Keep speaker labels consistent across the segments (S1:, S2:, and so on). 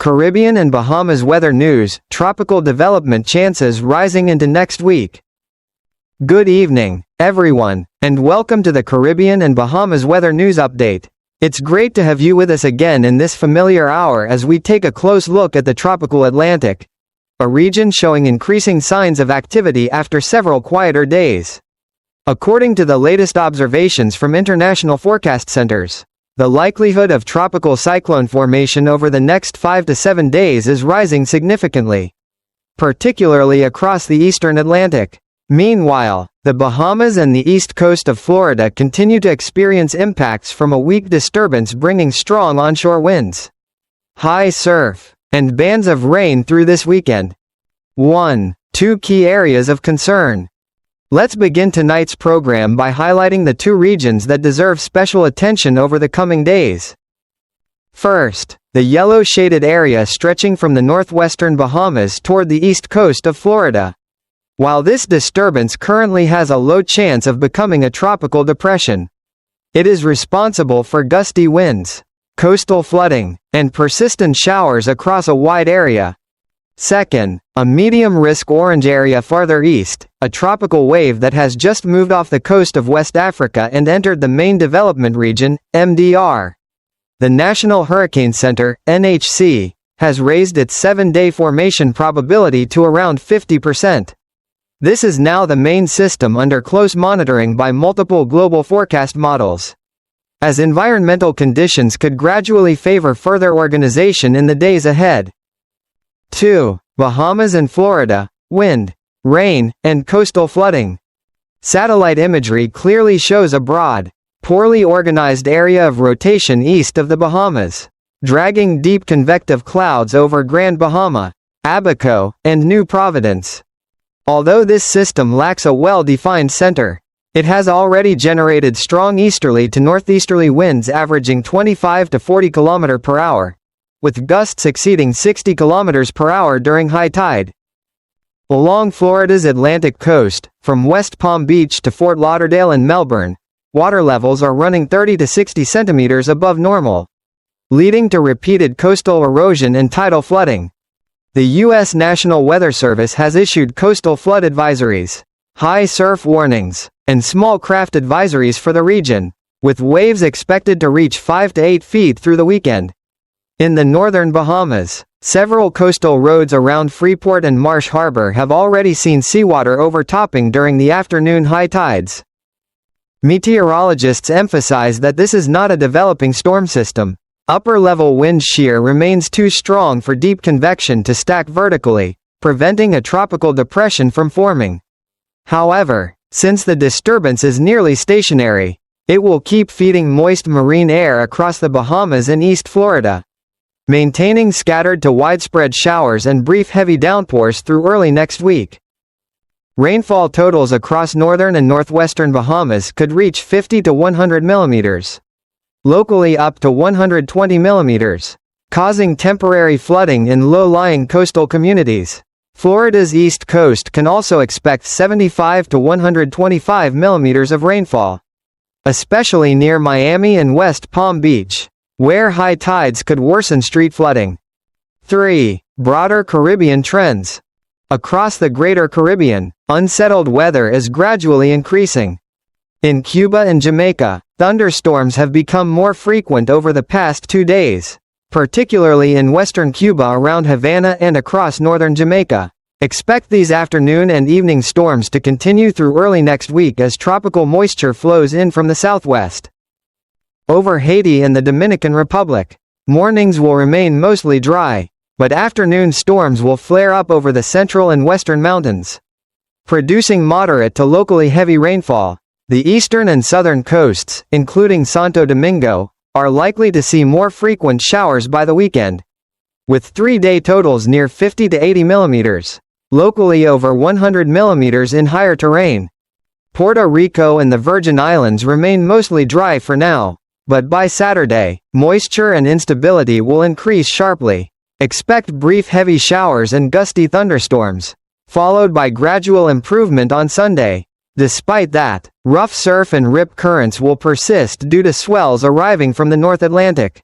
S1: Caribbean and Bahamas weather news, tropical development chances rising into next week. Good evening, everyone, and welcome to the Caribbean and Bahamas weather news update. It's great to have you with us again in this familiar hour as we take a close look at the tropical Atlantic, a region showing increasing signs of activity after several quieter days. According to the latest observations from international forecast centers, the likelihood of tropical cyclone formation over the next 5 to 7 days is rising significantly, particularly across the eastern Atlantic. Meanwhile, the Bahamas and the east coast of Florida continue to experience impacts from a weak disturbance bringing strong onshore winds, high surf, and bands of rain through this weekend. 2 key areas of concern. Let's begin tonight's program by highlighting the 2 regions that deserve special attention over the coming days. First, the yellow shaded area stretching from the northwestern Bahamas toward the east coast of Florida. While this disturbance currently has a low chance of becoming a tropical depression, it is responsible for gusty winds, coastal flooding, and persistent showers across a wide area. Second, a medium-risk orange area farther east, a tropical wave that has just moved off the coast of West Africa and entered the main development region, MDR. The National Hurricane Center, NHC, has raised its 7-day formation probability to around 50%. This is now the main system under close monitoring by multiple global forecast models, as environmental conditions could gradually favor further organization in the days ahead. 2. Bahamas and Florida, wind, rain, and coastal flooding. Satellite imagery clearly shows a broad, poorly organized area of rotation east of the Bahamas, dragging deep convective clouds over Grand Bahama, Abaco, and New Providence. Although this system lacks a well-defined center, it has already generated strong easterly to northeasterly winds averaging 25 to 40 km per hour, with gusts exceeding 60 km per hour during high tide. Along Florida's Atlantic coast, from West Palm Beach to Fort Lauderdale and Melbourne, water levels are running 30 to 60 centimeters above normal, leading to repeated coastal erosion and tidal flooding. The U.S. National Weather Service has issued coastal flood advisories, high surf warnings, and small craft advisories for the region, with waves expected to reach 5 to 8 feet through the weekend. In the northern Bahamas, several coastal roads around Freeport and Marsh Harbor have already seen seawater overtopping during the afternoon high tides. Meteorologists emphasize that this is not a developing storm system. Upper-level wind shear remains too strong for deep convection to stack vertically, preventing a tropical depression from forming. However, since the disturbance is nearly stationary, it will keep feeding moist marine air across the Bahamas and East Florida, maintaining scattered to widespread showers and brief heavy downpours through early next week. Rainfall totals across northern and northwestern Bahamas could reach 50 to 100 millimeters. Locally up to 120 millimeters, causing temporary flooding in low-lying coastal communities. Florida's east coast can also expect 75 to 125 millimeters of rainfall, especially near Miami and West Palm Beach, where high tides could worsen street flooding. 3. Broader Caribbean trends. Across the Greater Caribbean, unsettled weather is gradually increasing. In Cuba and Jamaica, thunderstorms have become more frequent over the past 2 days, particularly in western Cuba around Havana and across northern Jamaica. Expect these afternoon and evening storms to continue through early next week as tropical moisture flows in from the southwest. Over Haiti and the Dominican Republic, mornings will remain mostly dry, but afternoon storms will flare up over the central and western mountains, producing moderate to locally heavy rainfall. The eastern and southern coasts, including Santo Domingo, are likely to see more frequent showers by the weekend, with 3-day totals near 50 to 80 millimeters, locally over 100 millimeters in higher terrain. Puerto Rico and the Virgin Islands remain mostly dry for now, but by Saturday, moisture and instability will increase sharply. Expect brief heavy showers and gusty thunderstorms, followed by gradual improvement on Sunday. Despite that, rough surf and rip currents will persist due to swells arriving from the North Atlantic.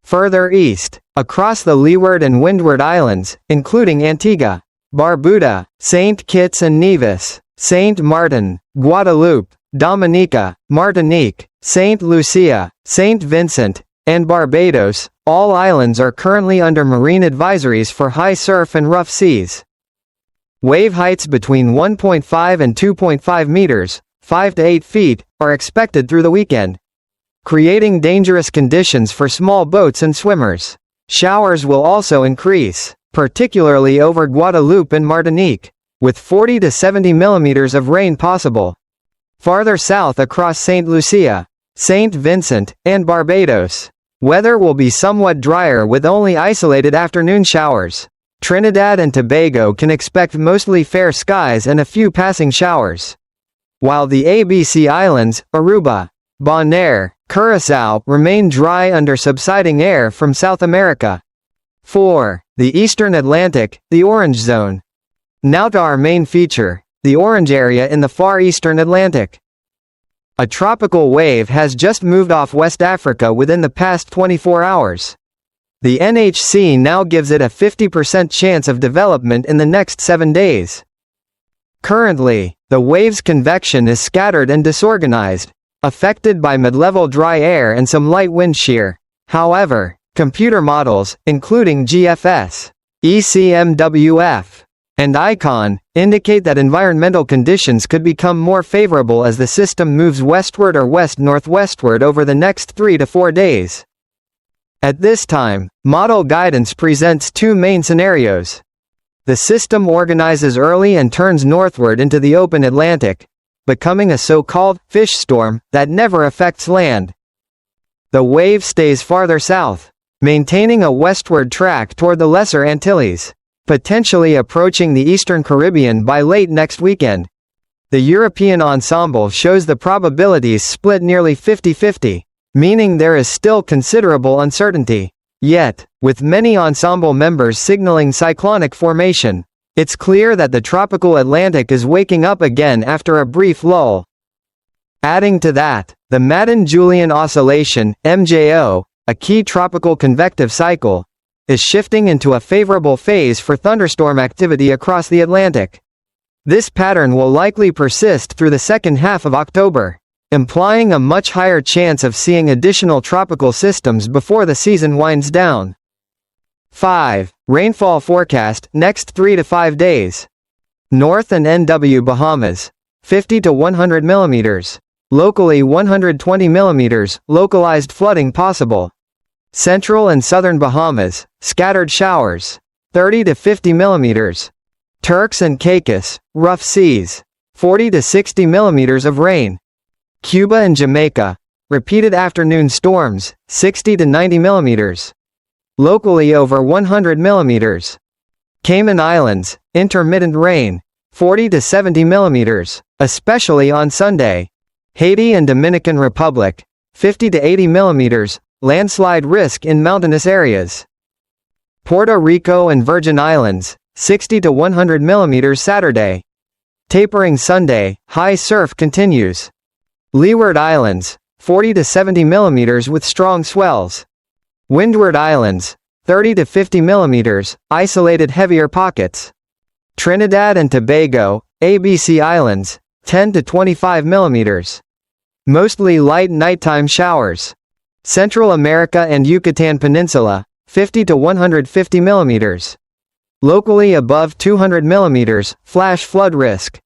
S1: Further east, Across the Leeward and Windward Islands, including Antigua, Barbuda, St. Kitts and Nevis, St. Martin, Guadeloupe, Dominica, Martinique, St. Lucia, St. Vincent, and Barbados, all islands are currently under marine advisories for high surf and rough seas. Wave heights between 1.5 and 2.5 meters, 5 to 8 feet, are expected through the weekend, creating dangerous conditions for small boats and swimmers. Showers will also increase, particularly over Guadeloupe and Martinique, with 40 to 70 millimeters of rain possible. Farther south across St. Lucia, St. Vincent, and Barbados, weather will be somewhat drier with only isolated afternoon showers. Trinidad and Tobago can expect mostly fair skies and a few passing showers, while the ABC Islands, Aruba, Bonaire, Curaçao, remain dry under subsiding air from South America. 4. The Eastern Atlantic, the Orange Zone. Now to our main feature, the Orange Area in the far eastern Atlantic. A tropical wave has just moved off West Africa within the past 24 hours. The NHC now gives it a 50% chance of development in the next 7 days. Currently, the wave's convection is scattered and disorganized, affected by mid-level dry air and some light wind shear. However, computer models, including GFS, ECMWF, and ICON, indicate that environmental conditions could become more favorable as the system moves westward or west-northwestward over the next 3 to 4 days. At this time, model guidance presents two main scenarios. The system organizes early and turns northward into the open Atlantic, becoming a so-called fish storm that never affects land. The wave stays farther south, maintaining a westward track toward the Lesser Antilles, potentially approaching the eastern Caribbean by late next weekend. The European ensemble shows the probabilities split nearly 50-50, meaning there is still considerable uncertainty. Yet, with many ensemble members signaling cyclonic formation, it's clear that the tropical Atlantic is waking up again after a brief lull. Adding to that, the Madden-Julian Oscillation, MJO, a key tropical convective cycle, is shifting into a favorable phase for thunderstorm activity across the Atlantic. This pattern will likely persist through the second half of October, implying a much higher chance of seeing additional tropical systems before the season winds down. 5. Rainfall forecast, next 3 to 5 days. North and NW Bahamas, 50 to 100 millimeters. Locally 120 millimeters, localized flooding possible. Central and southern Bahamas, scattered showers, 30 to 50 millimeters. Turks and Caicos, rough seas, 40 to 60 millimeters of rain. Cuba and Jamaica, repeated afternoon storms, 60 to 90 millimeters. Locally over 100 millimeters. Cayman Islands, intermittent rain, 40 to 70 millimeters, especially on Sunday. Haiti and Dominican Republic, 50 to 80 millimeters, landslide risk in mountainous areas. Puerto Rico and Virgin Islands, 60 to 100 millimeters Saturday. Tapering Sunday, high surf continues. Leeward Islands, 40 to 70 millimeters with strong swells. Windward Islands, 30 to 50 millimeters, isolated heavier pockets. Trinidad and Tobago, ABC Islands, 10 to 25 millimeters. Mostly light nighttime showers. Central America and Yucatan Peninsula, 50 to 150 millimeters. Locally above 200 millimeters, flash flood risk.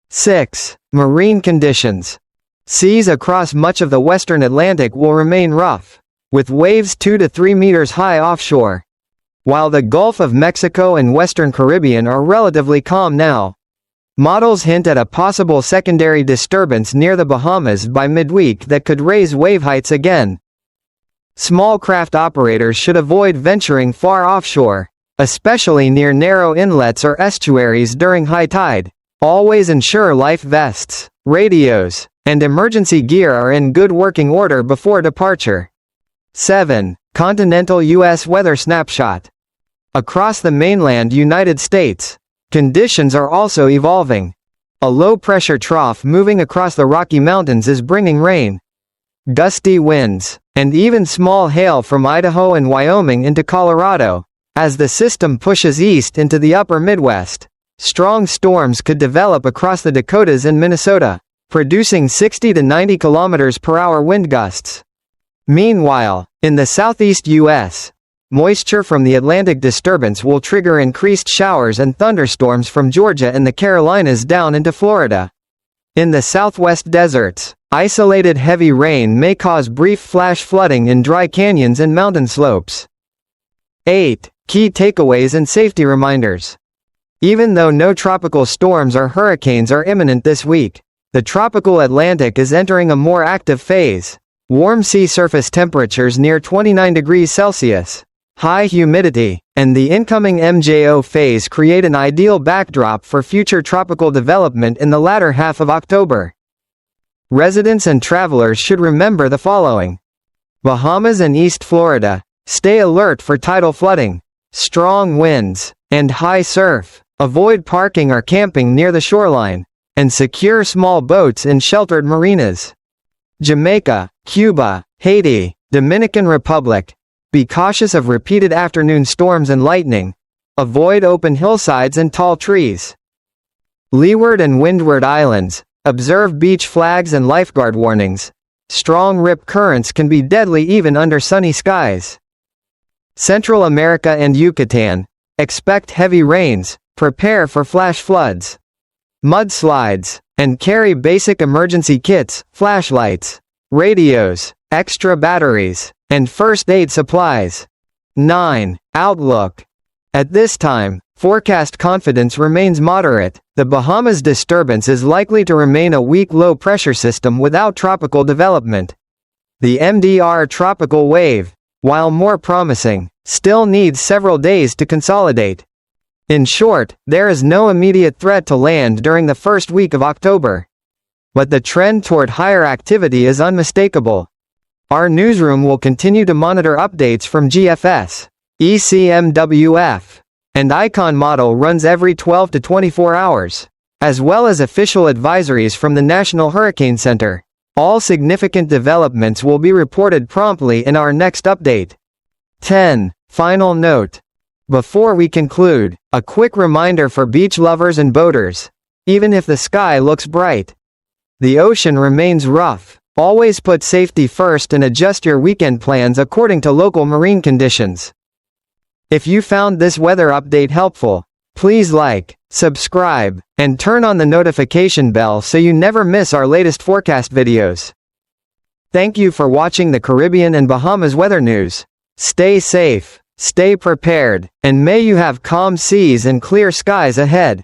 S1: 6. Marine conditions. Seas across much of the western Atlantic will remain rough, with waves 2 to 3 meters high offshore. While the Gulf of Mexico and Western Caribbean are relatively calm now, models hint at a possible secondary disturbance near the Bahamas by midweek that could raise wave heights again. Small craft operators should avoid venturing far offshore, especially near narrow inlets or estuaries during high tide. Always ensure life vests, radios, and emergency gear are in good working order before departure. 7. Continental U.S. weather snapshot. Across the mainland United States, conditions are also evolving. A low-pressure trough moving across the Rocky Mountains is bringing rain. gusty winds, and even small hail from Idaho and Wyoming into Colorado. As the system pushes east into the upper Midwest, strong storms could develop across the Dakotas and Minnesota, producing 60 to 90 km/h wind gusts. Meanwhile, in the southeast U.S., moisture from the Atlantic disturbance will trigger increased showers and thunderstorms from Georgia and the Carolinas down into Florida. In the southwest deserts, isolated heavy rain may cause brief flash flooding in dry canyons and mountain slopes. 8. Key takeaways and safety reminders. Even though no tropical storms or hurricanes are imminent this week, the tropical Atlantic is entering a more active phase. Warm sea surface temperatures near 29 degrees Celsius, high humidity, and the incoming MJO phase create an ideal backdrop for future tropical development in the latter half of October. Residents and travelers should remember the following. Bahamas and East Florida, stay alert for tidal flooding, strong winds, and high surf. Avoid parking or camping near the shoreline, and secure small boats in sheltered marinas. Jamaica, Cuba, Haiti, Dominican Republic. Be cautious of repeated afternoon storms and lightning. Avoid open hillsides and tall trees. Leeward and Windward Islands. Observe beach flags and lifeguard warnings. Strong rip currents can be deadly even under sunny skies. Central America and Yucatan. Expect heavy rains, prepare for flash floods, mudslides, and carry basic emergency kits, flashlights, radios, extra batteries, and first aid supplies. 9. Outlook. At this time, forecast confidence remains moderate. The Bahamas disturbance is likely to remain a weak low-pressure system without tropical development. The MDR tropical wave, while more promising, still needs several days to consolidate. In short, there is no immediate threat to land during the first week of October. But the trend toward higher activity is unmistakable. Our newsroom will continue to monitor updates from GFS, ECMWF, and ICON model runs every 12 to 24 hours, as well as official advisories from the National Hurricane Center. All significant developments will be reported promptly in our next update. 10. Final note. Before we conclude, a quick reminder for beach lovers and boaters. Even if the sky looks bright, the ocean remains rough. Always put safety first and adjust your weekend plans according to local marine conditions. If you found this weather update helpful, please like, subscribe, and turn on the notification bell so you never miss our latest forecast videos. Thank you for watching the Caribbean and Bahamas weather news. Stay safe, stay prepared, and may you have calm seas and clear skies ahead.